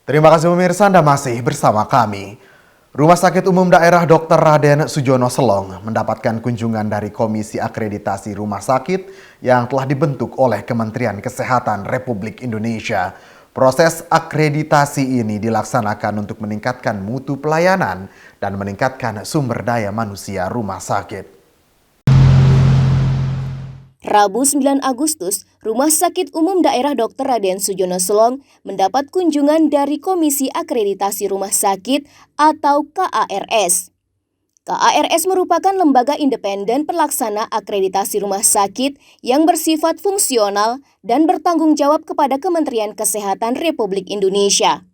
Terima kasih pemirsa, Anda masih bersama kami. Rumah Sakit Umum Daerah Dr. Raden Sujono Selong mendapatkan kunjungan dari Komisi Akreditasi Rumah Sakit yang telah dibentuk oleh Kementerian Kesehatan Republik Indonesia. Proses akreditasi ini dilaksanakan untuk meningkatkan mutu pelayanan dan meningkatkan sumber daya manusia rumah sakit. Rabu 9 Agustus, Rumah Sakit Umum Daerah Dr. Raden Sujono Selong mendapat kunjungan dari Komisi Akreditasi Rumah Sakit atau KARS. KARS merupakan lembaga independen pelaksana akreditasi rumah sakit yang bersifat fungsional dan bertanggung jawab kepada Kementerian Kesehatan Republik Indonesia.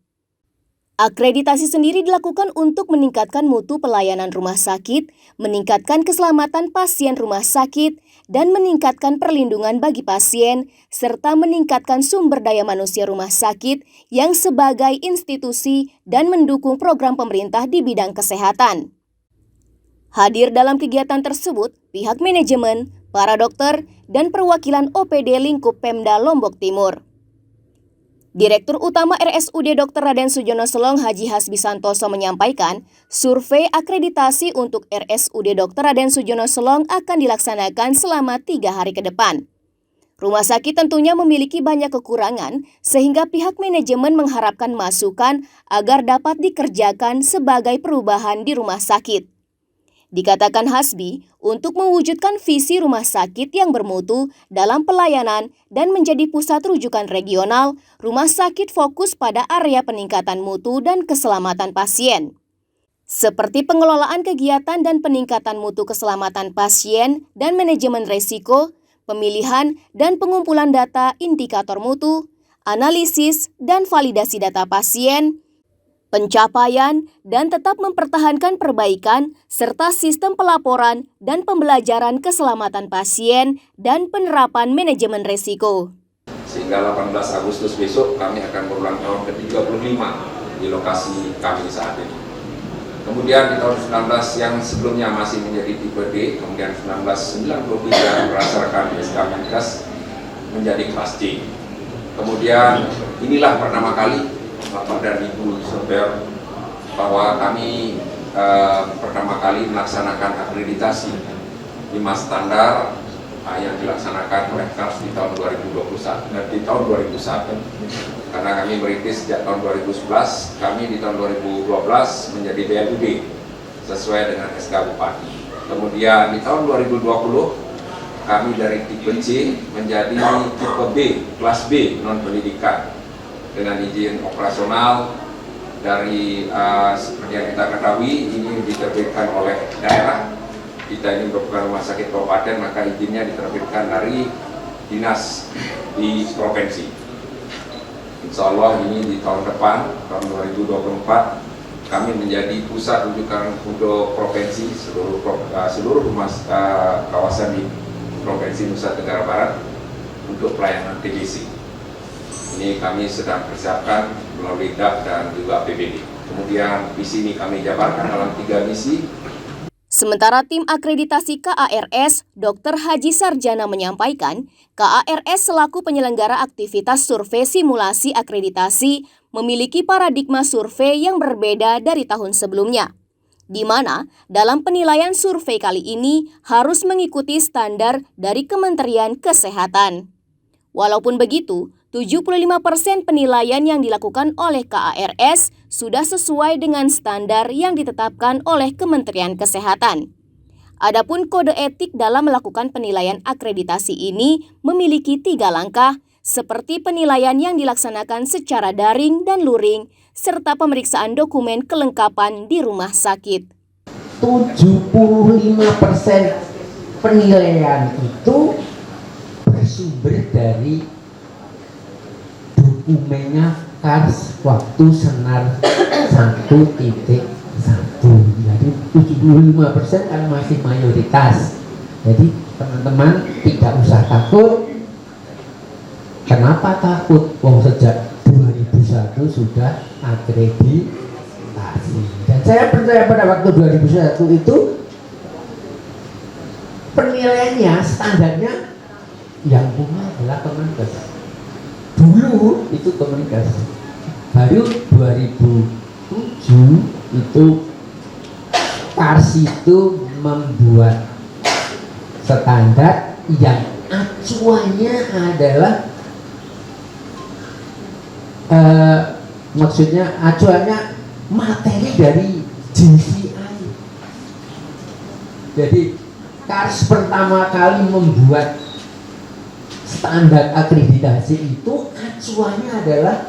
Akreditasi sendiri dilakukan untuk meningkatkan mutu pelayanan rumah sakit, meningkatkan keselamatan pasien rumah sakit, dan meningkatkan perlindungan bagi pasien, serta meningkatkan sumber daya manusia rumah sakit yang sebagai institusi dan mendukung program pemerintah di bidang kesehatan. Hadir dalam kegiatan tersebut, pihak manajemen, para dokter, dan perwakilan OPD lingkup Pemda Lombok Timur. Direktur Utama RSUD Dr. Raden Sujono Selong Haji Hasbi Santoso menyampaikan, survei akreditasi untuk RSUD Dr. Raden Sujono Selong akan dilaksanakan selama 3 hari ke depan. Rumah sakit tentunya memiliki banyak kekurangan, sehingga pihak manajemen mengharapkan masukan agar dapat dikerjakan sebagai perubahan di rumah sakit. Dikatakan Hasbi, untuk mewujudkan visi rumah sakit yang bermutu dalam pelayanan dan menjadi pusat rujukan regional, rumah sakit fokus pada area peningkatan mutu dan keselamatan pasien. Seperti pengelolaan kegiatan dan peningkatan mutu keselamatan pasien dan manajemen risiko, pemilihan dan pengumpulan data indikator mutu, analisis dan validasi data pasien, pencapaian dan tetap mempertahankan perbaikan serta sistem pelaporan dan pembelajaran keselamatan pasien dan penerapan manajemen risiko. Sehingga 18 Agustus besok kami akan berulang tahun ke-35 di lokasi kami saat ini. Kemudian di tahun 19 yang sebelumnya masih menjadi tipe D, kemudian 1993 berdasarkan SK Menkes menjadi kelas D. Kemudian inilah pertama kali Bapak dan Ibu saudara bahwa kami pertama kali melaksanakan akreditasi 5 standar yang dilaksanakan oleh KARS di tahun 2021 dan di tahun 2001 karena kami merintis sejak tahun 2011, kami di tahun 2012 menjadi BLUD sesuai dengan SK Bupati. Kemudian di tahun 2020 kami dari tipe C menjadi tipe B, kelas B non pendidikan dengan izin operasional dari seperti yang kita ketahui ini diterbitkan oleh daerah. Kita ini merupakan rumah sakit kabupaten, maka izinnya diterbitkan dari dinas di provinsi. Insya Allah ini di tahun depan, tahun 2024, kami menjadi pusat rujukan untuk provinsi seluruh kawasan di Provinsi Nusa Tenggara Barat untuk pelayanan TBC. Ini kami sedang persiapkan melalui DAP dan juga APBD. Kemudian visi ini kami jabarkan dalam 3 misi. Sementara tim akreditasi KARS, Dr. Haji Sarjana menyampaikan, KARS selaku penyelenggara aktivitas survei simulasi akreditasi memiliki paradigma survei yang berbeda dari tahun sebelumnya, di mana dalam penilaian survei kali ini harus mengikuti standar dari Kementerian Kesehatan. Walaupun begitu, 75% penilaian yang dilakukan oleh KARS sudah sesuai dengan standar yang ditetapkan oleh Kementerian Kesehatan. Adapun kode etik dalam melakukan penilaian akreditasi ini memiliki 3 langkah, seperti penilaian yang dilaksanakan secara daring dan luring, serta pemeriksaan dokumen kelengkapan di rumah sakit. 75% penilaian itu bersumber dari dokumennya KARS waktu senar 1.1. Jadi 75% kan masih mayoritas. Jadi teman-teman tidak usah takut. Kenapa takut? Wong sejak 2001 sudah akreditasi. Dan saya percaya pada waktu 2001 itu penilaiannya, standarnya yang punya adalah Kemenkes. Dulu itu Kemenkes. Baru 2007 itu Kars itu membuat standar yang acuannya adalah maksudnya acuannya materi dari JCI. Jadi Kars pertama kali membuat standar akreditasi itu acuannya adalah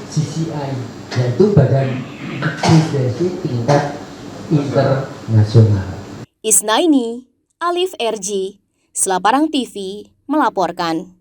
JCI, yaitu Badan Akreditasi Tingkat Internasional. Isnaini, Alif RG, Selaparang TV melaporkan.